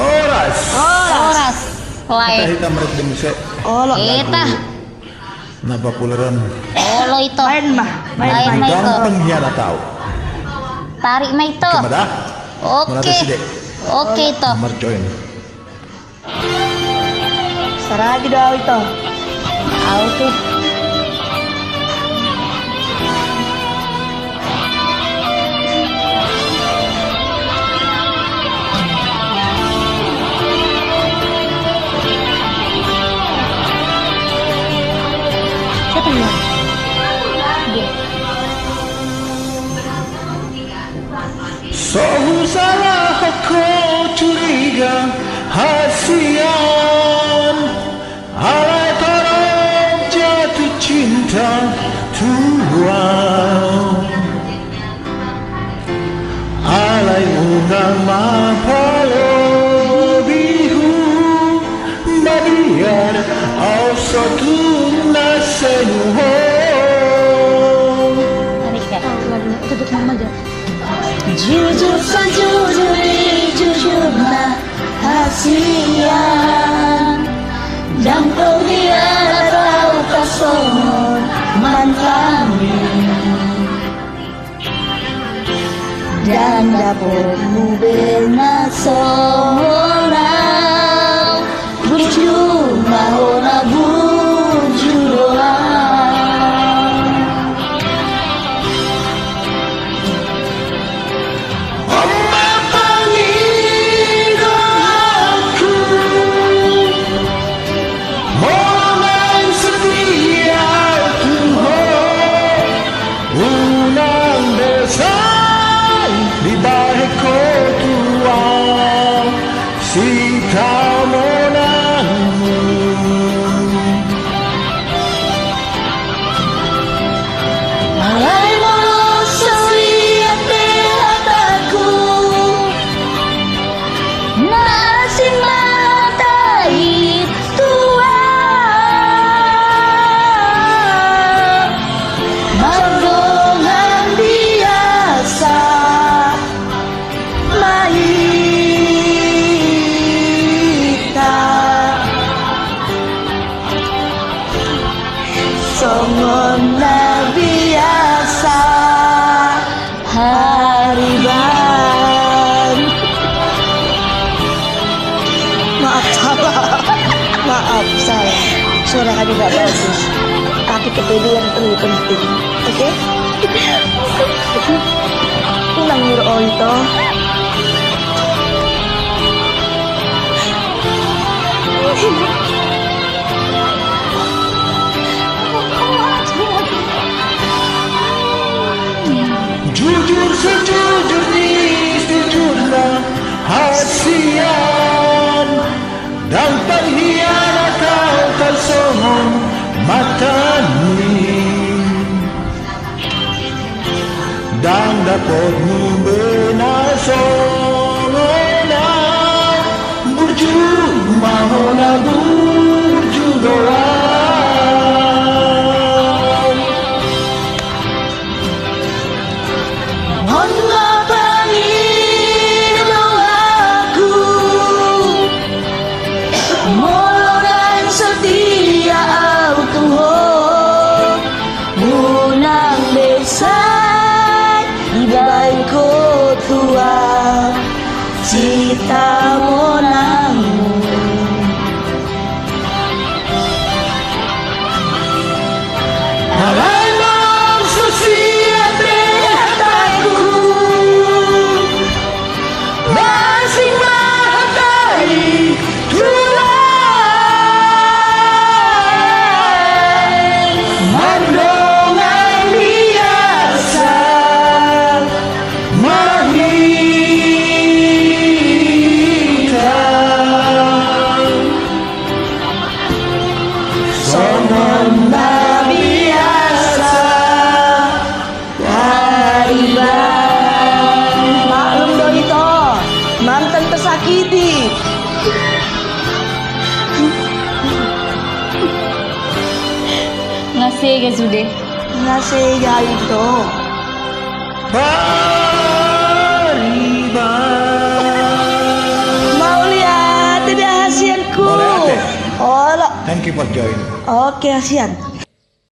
Horas. Horas. Kita Lain. hitam rek demi se. Olo. Kita. Napa puleran? Olo itu. Main mah. Lain mah itu. Gampang hiana tahu. Tarik mah itu. Kemana? Oke. Oke itu. Nomor join. Saragi daw ito. Oke. Siapa yang? Selalu salah aku curiga hasian. Alai taraf jatuh cinta tuang. Alai ungang mapalo bihu Badiar au sotun nasenuho. Tarik ya. Tutup mama aja. Jujur sejujur-jujurnya hasian dan pengkhianat tahu kasongon mantanmu dan dapurmu bernasonau berjumlah ona buju doang. Amma panggil aku, momen setia Tuhan, unang desai di balik kotuang, sita monangmu. Malay mo sa siyate hataku Naasin matay tua Marungan biasa Mahita Songon na biasa hariban. Maaf salah. Maaf salah. Suara kami gak bagus. Tapi kepedean terlalu penting. Oke? Pulang nyuruh itu. Jujur sejujurnya hasian dan pengkhianat kau tersongon matani dan dapatmu benasonona berjumlah ona burju doang. Ona panggil aku Moloran setia Tuhan Munang besar Ibai ko tua Cita monangmu Alai mam sosiate hataku, masing mahatai tuan. Mandongan biasa, mahita. Songon na biasa, hariban. Maklum dong itu. Mantan tersakiti. Ngasih ke sudah Ngasih ya itu. Hariban. Thank you for joining. Oke, kasihan.